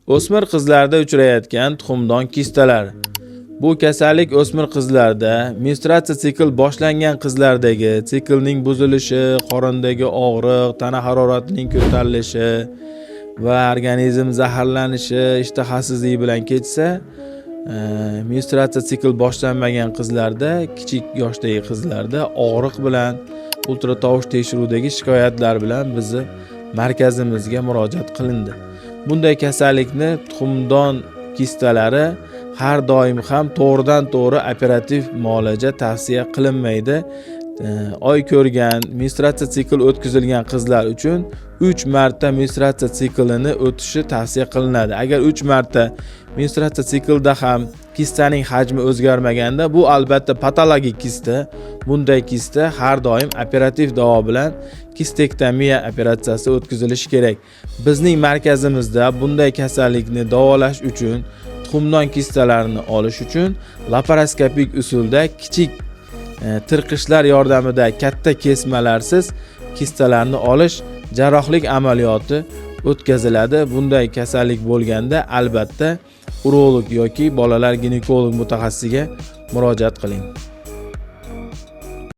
O'smir qizlarda uchrayotgan tuxumdon kistalari. Bu kasallik o'smir qizlarda menstruatsiya sikl boshlangan qizlardagi siklning buzilishi, qorindagi og'riq, tana haroratining ko'tarilishi va organizm zaharlanishi, ishtahasizlik bilan kechsa, menstruatsiya sikl boshlanmagan qizlarda, kichik yoshdagi qizlarda og'riq bilan, ultratovush tekshiruvdagi shikoyatlar bilan bizni markazimizga murojaat qilindi. Bunday kasallikni tuxumdon kistalari har doim ham to'g'ridan-to'g'ri operativ muolaja tavsiya qilinmaydi. Oy ko'rgan, menstruatsiya sikl o'tkazilgan qizlar uchun 3 marta menstruatsiya siklini o'tishi tavsiya qilinadi. Agar 3 marta menstruatsiya siklda ham kistaning hajmi o'zgarmaganda, bu albatta patologik kista. Bunday kista har doim operativ davo bilan kistektomiya operatsiyasi o'tkazilishi kerak. Bizning markazimizda bunday kasallikni davolash uchun, tuxumdon kistalarini olish uchun laparoskopik usulda kichik tirqishlar yordamida katta kesmalarsiz kistalarni olish jarrohlik amaliyoti o'tkaziladi. Bunday kasallik bo'lganda albatta urolog yoki bolalar ginekolog mutaxassisiga murojaat qiling.